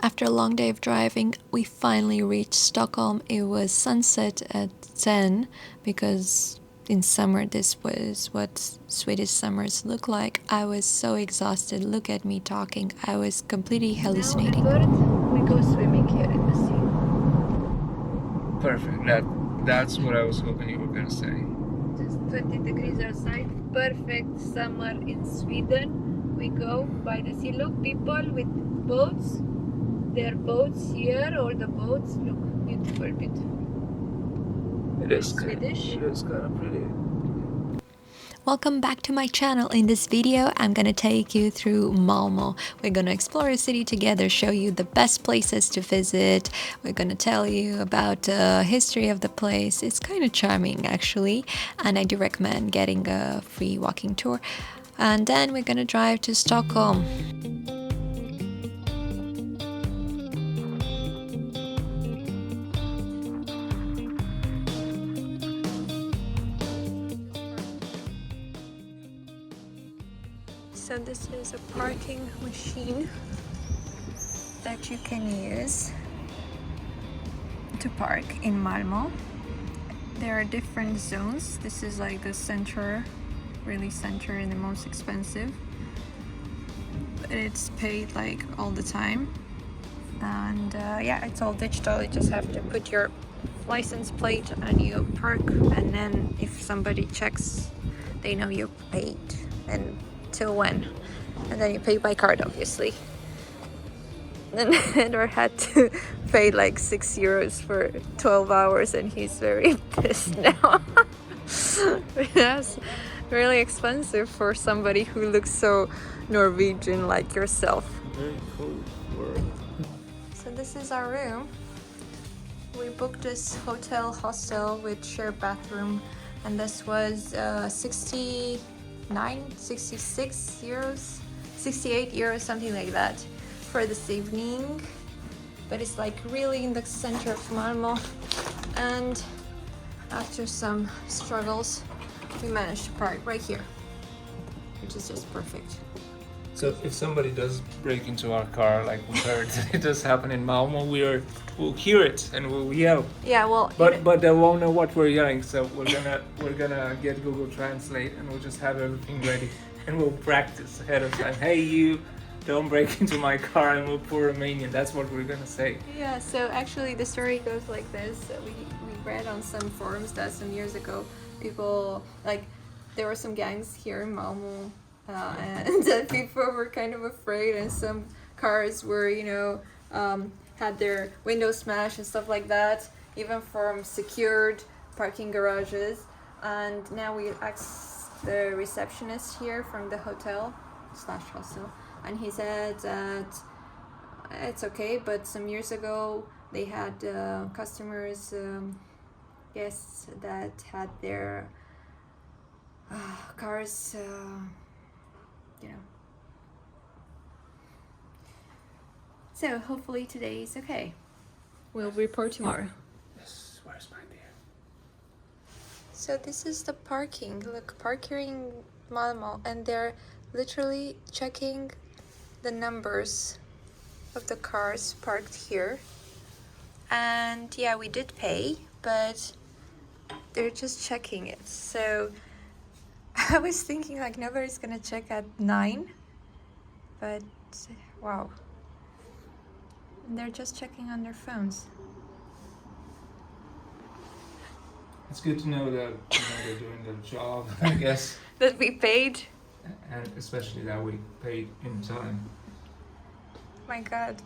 After a long day of driving, we finally reached Stockholm. It was sunset at 10 because in summer this was what Swedish summers look like. I was so exhausted. Look at me talking. I was completely hallucinating. We go swimming here in the sea. Perfect. That's what I was hoping you were gonna say. Just 20 degrees outside. Perfect summer in Sweden. We go by the sea. Look, people with boats. There are boats here. All the boats look beautiful, beautiful. It is Swedish. It is kind of pretty. Welcome back to my channel. In this video, I'm gonna take you through Malmo. We're gonna explore the city together, show you the best places to visit. We're gonna tell you about the history of the place. It's kind of charming actually, and I do recommend getting a free walking tour. And then we're gonna drive to Stockholm. So this is a parking machine that you can use to park in Malmo. There are different zones. This is like the center, really center and the most expensive. But it's paid like all the time. And yeah, it's all digital. You just have to put your license plate and you park, and then if somebody checks, they know you paid. And till when, and then you pay by card obviously. And Edward had to pay like €6 for 12 hours and he's very pissed now. That's really expensive for somebody who looks so Norwegian like yourself. Very cool world. So this is our room. We booked this hotel hostel with shared bathroom, and this was 66 euros, 68 euros, something like that for this evening. But it's like really in the center of Malmo, and after some struggles we managed to park right here, which is just perfect. So if somebody does break into our car, like we heard it does happen in Malmo, we'll hear it and we'll yell. Yeah, well, But they won't know what we're yelling, so we're gonna get Google Translate and we'll just have everything ready and we'll practice ahead of time. Hey, you don't break into my car, and we'll pour Romanian. That's what we're gonna say. yeah, so actually the story goes like this. We read on some forums that some years ago people, like, there were some gangs here in Malmo, and that people were kind of afraid, and some cars were, you know, had their windows smashed and stuff like that, even from secured parking garages. And now we asked the receptionist here from the hotel slash hostel, and he said that it's okay, but some years ago they had customers, guests that had their cars, you know. So hopefully today is okay. We'll report tomorrow. Yes, where's my beer? So this is the parking. Look, parking Malmo, and they're literally checking the numbers of the cars parked here. And yeah, we did pay, but they're just checking it. So I was thinking like nobody's gonna check at 9, but wow. And they're just checking on their phones. It's good to know that they're doing their job, I guess, That we paid. and especially that we paid in time. My God.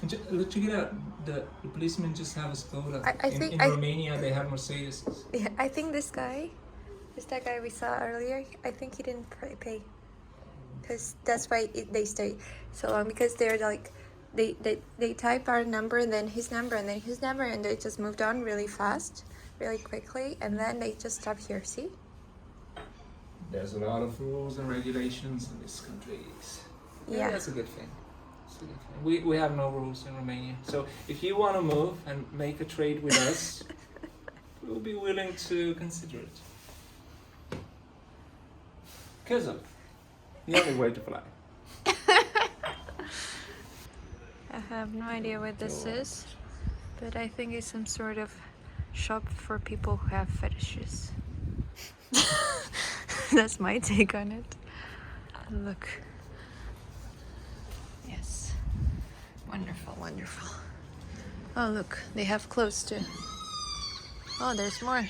And check it out. The policemen just have a Skoda. I think in Romania they have Mercedes. Yeah, I think this guy, that guy we saw earlier, I think he didn't pay. Because that's why they stay so long, because they're like, they type our number and then his number and then his number, and they just moved on really fast, really quickly, and then they just stop here, see? There's a lot of rules and regulations in this country. Yeah. That's a good thing. We have no rules in Romania. So if you want to move and make a trade with us, we'll be willing to consider it. Because of the only way to fly. I have no idea what this is, but I think it's some sort of shop for people who have fetishes. That's my take on it. Look. Yes. Wonderful, wonderful. Oh, look, they have clothes too. Oh, there's more.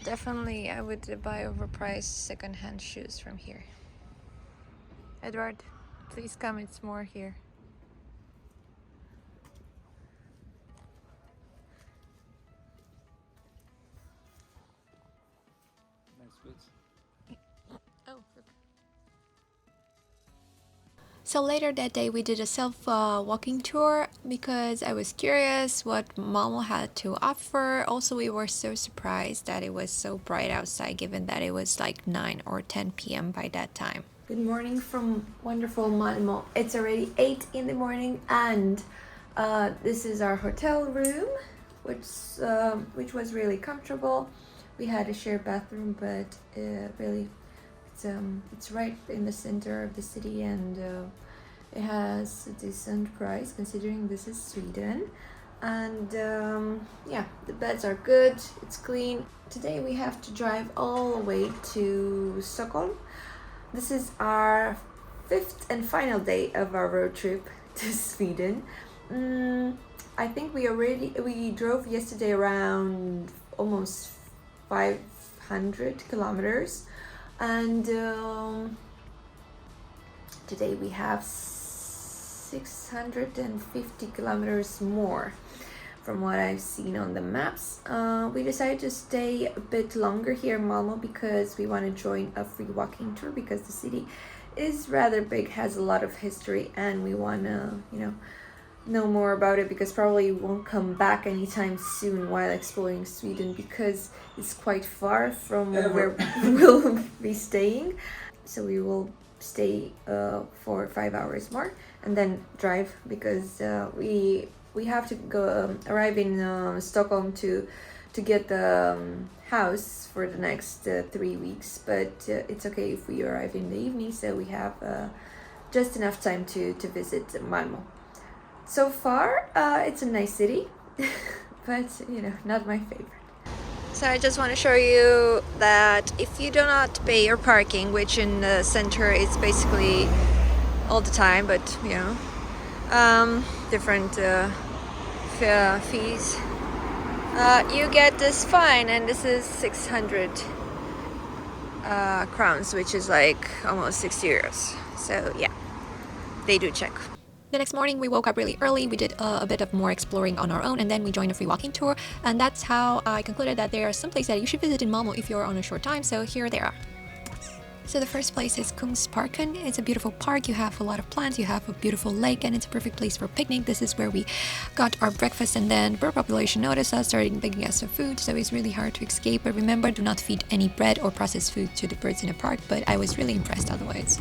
Definitely, I would buy overpriced second-hand shoes from here. Edward, please come, it's more here. Nice boots. Oh, look. So later that day we did a self-walking tour because I was curious what Malmo had to offer. Also, we were so surprised that it was so bright outside given that it was like 9 or 10 p.m. by that time. Good morning from wonderful Malmo. It's already 8 in the morning and this is our hotel room, which was really comfortable. We had a shared bathroom, but really it's right in the center of the city and it has a decent price considering this is Sweden. And yeah, the beds are good, it's clean. Today we have to drive all the way to Stockholm. This is our 5th and final day of our road trip to Sweden. I think we drove yesterday around almost 500 kilometers. And today we have 650 kilometers more from what I've seen on the maps. We decided to stay a bit longer here in Malmo because we want to join a free walking tour because the city is rather big, has a lot of history, and we want to, know more about it because probably won't come back anytime soon while exploring Sweden because it's quite far from where we'll be staying. So we will stay for 5 hours more and then drive because we have to go arrive in Stockholm to get the house for the next 3 weeks, but it's okay if we arrive in the evening, so we have just enough time to visit Malmo. So far, it's a nice city, but not my favorite. So I just want to show you that if you do not pay your parking, which in the center is basically all the time, but different fees, you get this fine, and this is 600 crowns, which is like almost 60 euros. So yeah, they do check. The next morning we woke up really early, we did a bit of more exploring on our own, and then we joined a free walking tour, and that's how I concluded that there are some places that you should visit in Malmo if you're on a short time, so here they are. So the first place is Kungsparken. It's a beautiful park, you have a lot of plants, you have a beautiful lake, and it's a perfect place for a picnic. This is where we got our breakfast, and then bird population noticed us, started begging us for food, so it's really hard to escape. But remember, do not feed any bread or processed food to the birds in the park, but I was really impressed otherwise.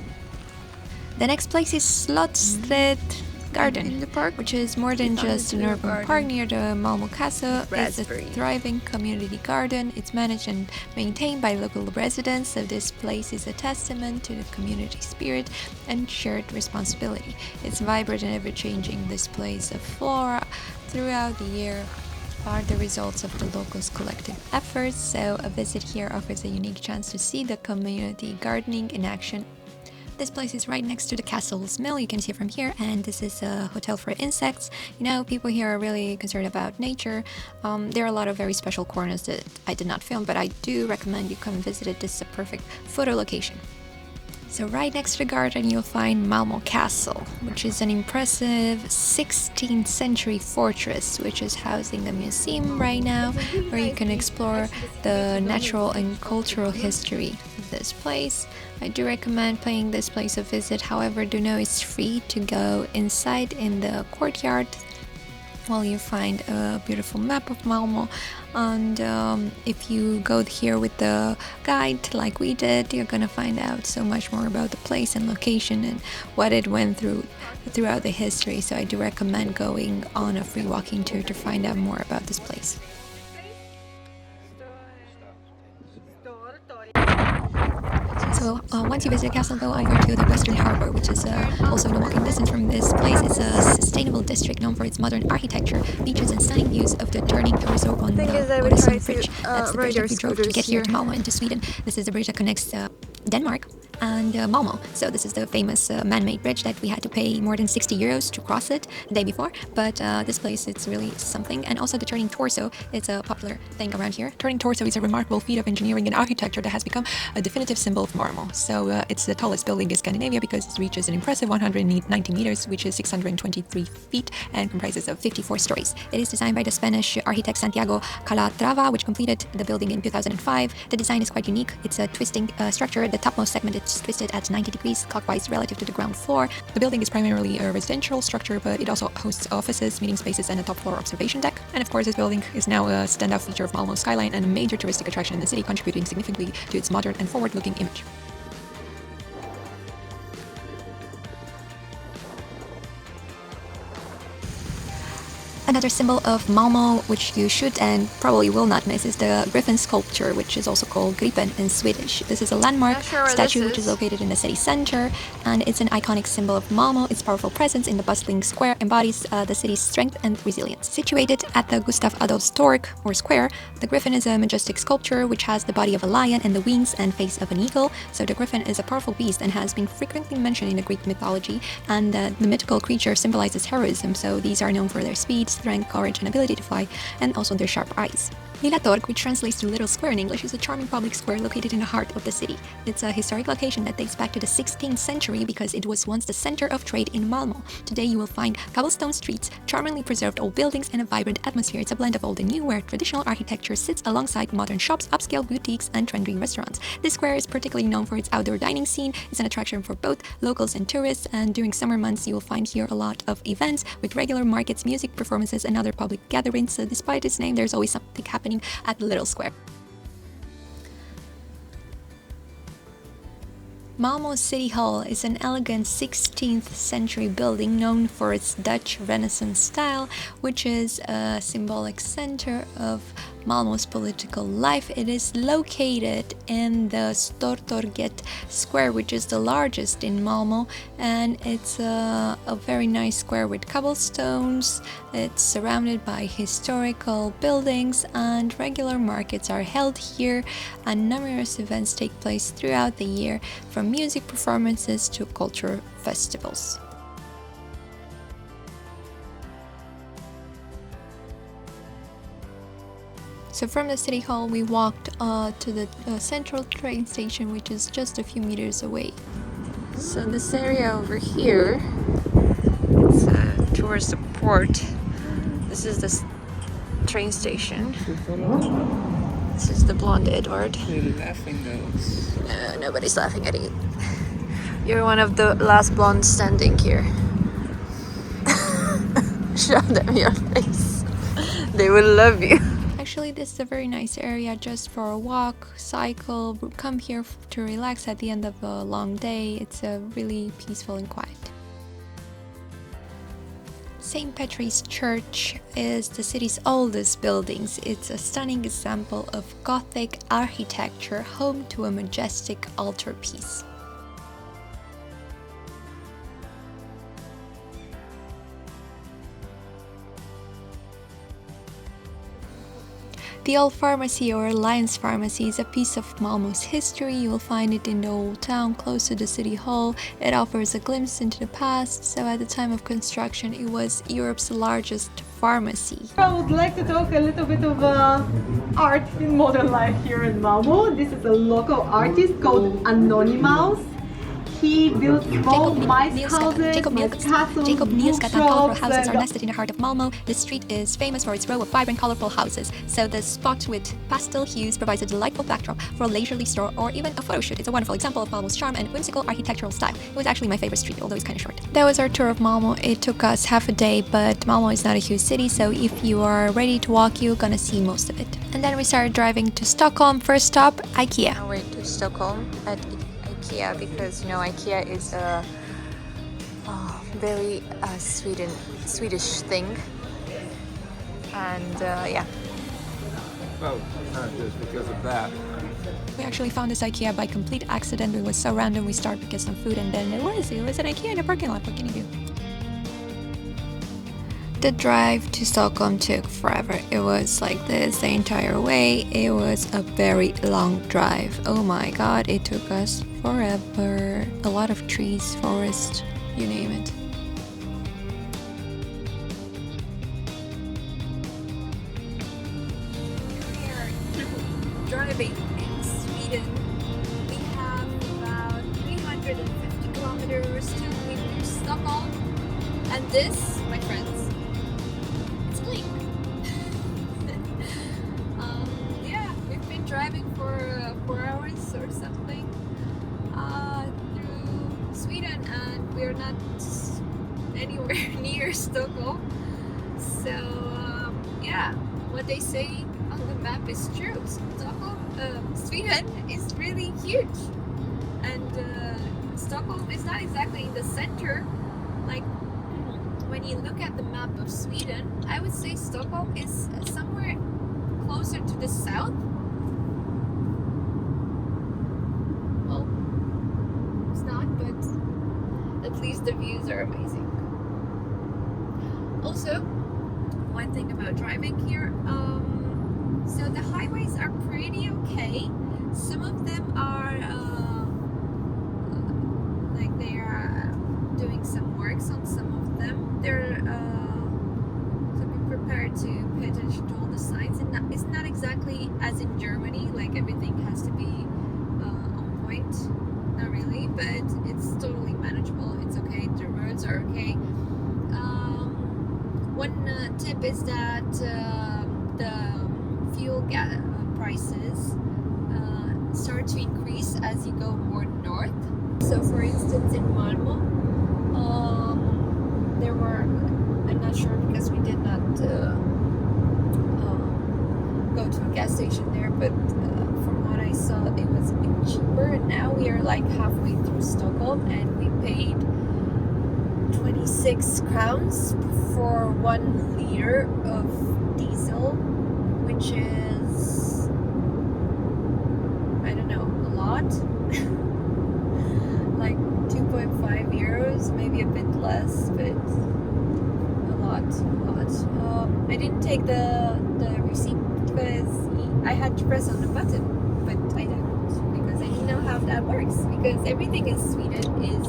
The next place is Slottsted Garden in the park, which is more than just an urban park near the Malmo Castle. It's a thriving community garden. It's managed and maintained by local residents, so this place is a testament to the community spirit and shared responsibility. It's vibrant and ever-changing displays of flora throughout the year are the results of the locals' collective efforts, so a visit here offers a unique chance to see the community gardening in action. This place is right next to the castle's mill, you can see it from here, and this is a hotel for insects. People here are really concerned about nature. There are a lot of very special corners that I did not film, but I do recommend you come visit it. This is a perfect photo location. So right next to the garden you'll find Malmo Castle, which is an impressive 16th century fortress which is housing a museum right now where you can explore the natural and cultural history of this place. I do recommend paying this place a visit, however do know it's free to go inside in the courtyard while you find a beautiful map of Malmo, and if you go here with the guide like we did, you're gonna find out so much more about the place and location and what it went throughout the history, so I do recommend going on a free walking tour to find out more about this place. So once you visit the castle, go over to the Western Harbor, which is also in a walking distance from this place. It's a sustainable district known for its modern architecture, beaches and stunning views of the turning resort on the Öresund Bridge. That's the bridge that we drove to get here to Malmo and to Sweden. This is the bridge that connects Denmark and Malmo. So this is the famous man-made bridge that we had to pay more than 60 euros to cross it the day before. But this place, it's really something. And also the turning torso, it's a popular thing around here. Turning torso is a remarkable feat of engineering and architecture that has become a definitive symbol of Malmo. So it's the tallest building in Scandinavia because it reaches an impressive 190 meters, which is 623 feet and comprises of 54 stories. It is designed by the Spanish architect Santiago Calatrava, which completed the building in 2005. The design is quite unique. It's a twisting structure. The topmost segment is twisted at 90 degrees clockwise relative to the ground floor. The building is primarily a residential structure, but it also hosts offices, meeting spaces, and a top floor observation deck. And of course, this building is now a standout feature of Malmo's skyline and a major touristic attraction in the city, contributing significantly to its modern and forward-looking image. Another symbol of Malmo, which you should and probably will not miss, is the Griffin sculpture, which is also called Griffin in Swedish. This is a landmark statue which is located in the city center, and it's an iconic symbol of Malmo. Its powerful presence in the bustling square embodies the city's strength and resilience. Situated at the Gustav Adolfs Torg, or square, the Griffin is a majestic sculpture which has the body of a lion and the wings and face of an eagle. So the Griffin is a powerful beast and has been frequently mentioned in the Greek mythology, and the mythical creature symbolizes heroism. So these are known for their speed, strength, courage, and ability to fly, and also their sharp eyes. Lilla Torg, which translates to Little Square in English, is a charming public square located in the heart of the city. It's a historic location that dates back to the 16th century because it was once the center of trade in Malmo. Today you will find cobblestone streets, charmingly preserved old buildings, and a vibrant atmosphere. It's a blend of old and new, where traditional architecture sits alongside modern shops, upscale boutiques, and trendy restaurants. This square is particularly known for its outdoor dining scene. It's an attraction for both locals and tourists, and during summer months you will find here a lot of events with regular markets, music performances, and other public gatherings. So despite its name, there's always something happening at the Little Square. Malmo City Hall is an elegant 16th century building known for its Dutch Renaissance style, which is a symbolic center of Malmo's political life. It is located in the Stortorget Square, which is the largest in Malmo, and it's a very nice square with cobblestones. It's surrounded by historical buildings, and regular markets are held here, and numerous events take place throughout the year, from music performances to cultural festivals. So from the city hall we walked to the central train station, which is just a few meters away. So this area over here, it's towards the port. This is the train station. This is the blonde Edward. They're laughing though. Nobody's laughing at it. You're one of the last blondes standing here. Show them your face. They will love you. Actually, this is a very nice area just for a walk, cycle, come here to relax at the end of a long day. It's really peaceful and quiet. St. Petri's Church is the city's oldest buildings. It's a stunning example of Gothic architecture, home to a majestic altarpiece. The Old Pharmacy, or Alliance Pharmacy, is a piece of Malmo's history. You will find it in the old town close to the city hall. It offers a glimpse into the past. So at the time of construction, it was Europe's largest pharmacy. I would like to talk a little bit of art in modern life here in Malmo. This is a local artist called Anonymous. He built small mice houses, castles, Jakob Nilsgatan colorful houses are and nested in the heart of Malmo. This street is famous for its row of vibrant, colorful houses. So the spot with pastel hues provides a delightful backdrop for a leisurely stroll or even a photo shoot. It's a wonderful example of Malmo's charm and whimsical architectural style. It was actually my favorite street, although it's kind of short. That was our tour of Malmo. It took us half a day, but Malmo is not a huge city, so if you are ready to walk, you're gonna see most of it. And then we started driving to Stockholm. First stop, IKEA. Now we're to Stockholm at IKEA because IKEA is a very Swedish thing, and yeah. Well, not just because of that. We actually found this IKEA by complete accident. It was so random. We started to get some food and then it was an IKEA in a parking lot. What can you do? the drive to Stockholm took forever. It was like this the entire way. It was a very long drive. Oh my god, it took us forever. A lot of trees, forest, you name it. We are driving in Sweden. We have about 350 kilometers to reach Stockholm. And this, my friends, it's Blink. Yeah, we've been driving for 4 hours or something through Sweden, and we're not anywhere near Stockholm. So yeah, what they say on the map is true. Sweden is really huge, and Stockholm is not exactly in the center. Like, when you look at the map of Sweden, I would say Stockholm is somewhere closer to the south. Well, it's not, but at least the views are amazing. Also, one thing about driving here, so the highways are pretty okay. Some of them are like they are doing some works on some of them. They're so be prepared to pay attention to all the signs. And it's not exactly as in Germany, like everything has to be on point. Not really, but it's totally manageable. It's okay. The roads are okay. One tip is that the fuel prices start to increase as you go more north. So, for instance, in Malmo, there were, I'm not sure because we did not go to a gas station there, but from what I saw, it was a bit cheaper. And now we are like halfway through Stockholm, and we paid 26 crowns for 1 liter of diesel, which is, I don't know, a lot. Like 2.5 euros, maybe a bit less, but a lot. I didn't take the receipt because I had to press on the button, but I didn't because I didn't know how that works. Because everything in Sweden is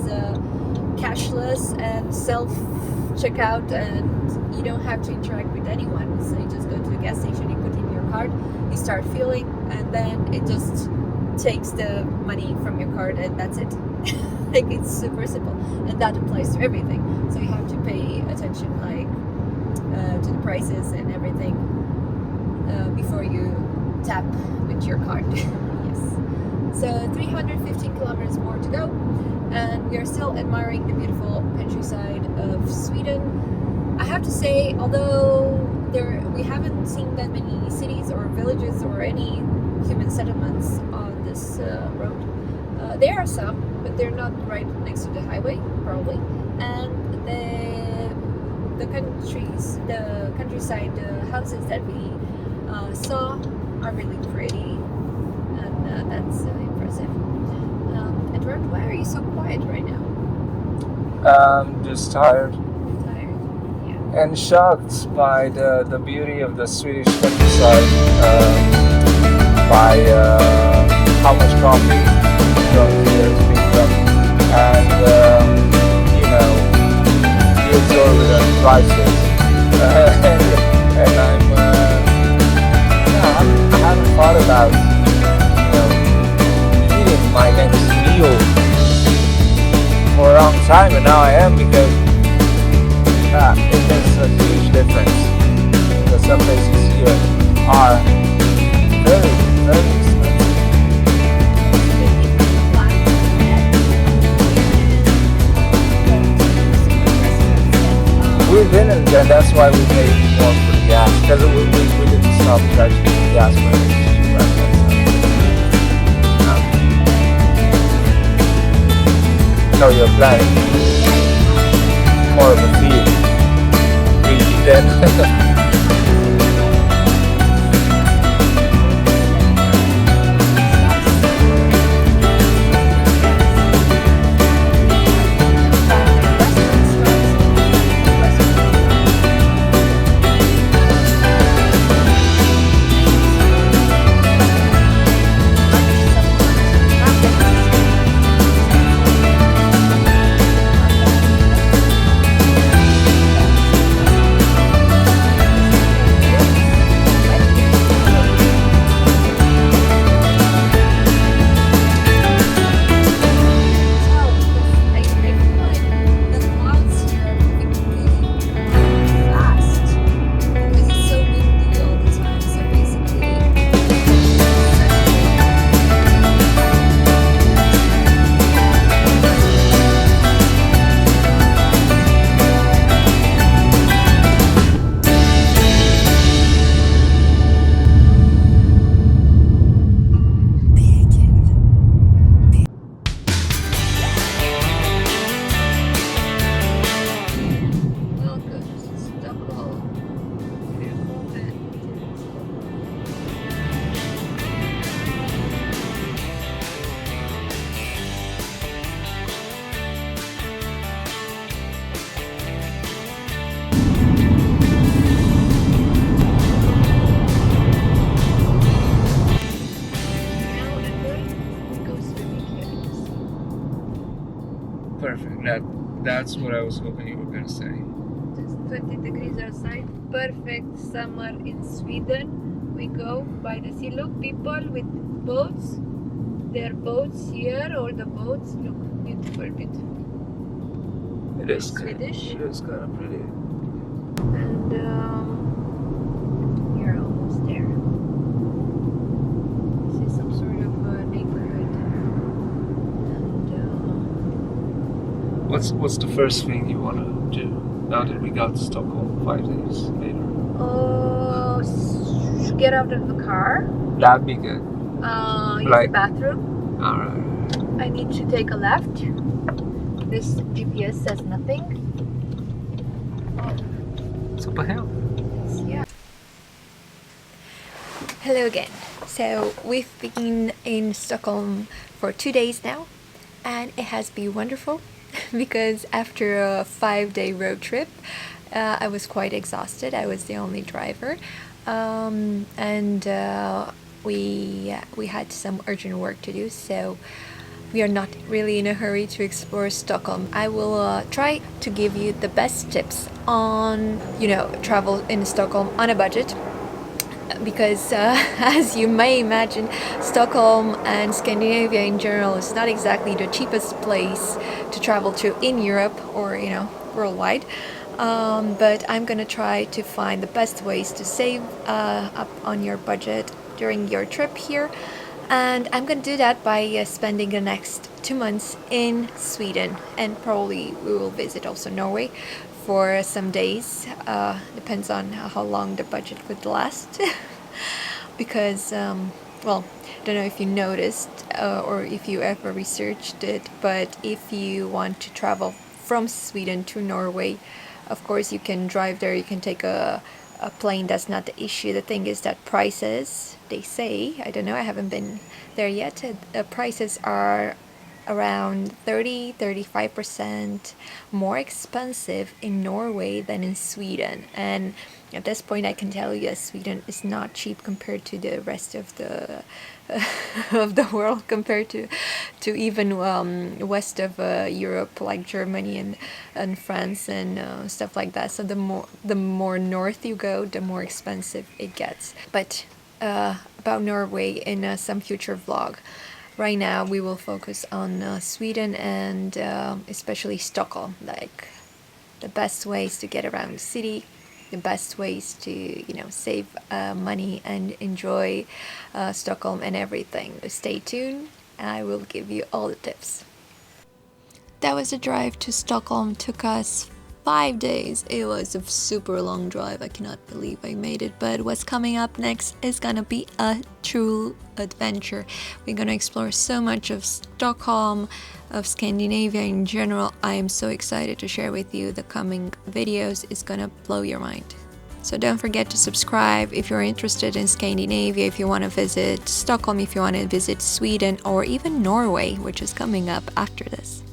cashless and self-checkout, and you don't have to interact with anyone. So you just go to the gas station, you put in your card, you start filling, and then it just takes the money from your card, and that's it. Like, it's super simple, and that applies to everything. So you have to pay attention, like to the prices and everything before you tap with your card. Yes. So 315 kilometers more to go, and we are still admiring the beautiful countryside of Sweden. I have to say, although we haven't seen that many cities or villages or any human settlements on this road. There are some, but they're not right next to the highway, probably. And the countryside, the houses that we saw are really pretty, and that's impressive. Edward, why are you so quiet right now? Just tired You're tired? Yeah. and shocked by the beauty of the Swedish countryside, by how much coffee from here is being done, and the exorbitant prices. And I haven't thought about eating my next meal for a long time, and now I am, because it makes a huge difference. Because some places here are very, very expensive. We didn't, and that's why we paid more for the gas, because we didn't stop charging the gas when it was cheap. So you're planning more of a field, really, then. That's what I was hoping you were gonna say. Just 20 degrees outside. Perfect summer in Sweden. We go by the sea. Look, people with boats. There are boats here. All the boats. Look, beautiful, beautiful. It is Swedish. It is kind of pretty. And you're almost there. This is some sort of neighborhood. And What's the first thing you want to do now that we got to Stockholm 5 days later? get out of the car. That'd be good. Use the bathroom. Alright. I need to take a left. This GPS says nothing. It's up a hill. Yeah. Hello again. So we've been in Stockholm for 2 days now, and it has been wonderful because after a 5-day road trip, I was quite exhausted. I was the only driver, and we had some urgent work to do, so we are not really in a hurry to explore Stockholm. I will try to give you the best tips on, travel in Stockholm on a budget. Because as you may imagine, Stockholm and Scandinavia in general is not exactly the cheapest place to travel to in Europe or worldwide, but I'm gonna try to find the best ways to save up on your budget during your trip here, and I'm gonna do that by spending the next 2 months in Sweden, and probably we will visit also Norway for some days. Depends on how long the budget would last. Because, well, I don't know if you noticed or if you ever researched it, but if you want to travel from Sweden to Norway, of course you can drive there, you can take a plane, that's not the issue. The thing is that prices, they say, I don't know, I haven't been there yet, prices are around 30-35% more expensive in Norway than in Sweden. And at this point I can tell you that Sweden is not cheap compared to the rest of the of the world, compared to even west of Europe, like Germany and France and stuff like that. So the more north you go, the more expensive it gets. But about Norway in some future vlog. Right now we will focus on Sweden and especially Stockholm, like the best ways to get around the city, the best ways to save money and enjoy Stockholm and everything. Stay tuned, I will give you all the tips. That was a drive to Stockholm. Took us 5 days. It was a super long drive. I cannot believe I made it. But what's coming up next is gonna be a true adventure. We're gonna explore so much of Stockholm, of Scandinavia in general. I am so excited to share with you the coming videos. It's gonna blow your mind. So don't forget to subscribe if you're interested in Scandinavia, if you want to visit Stockholm, if you want to visit Sweden or even Norway, which is coming up after this.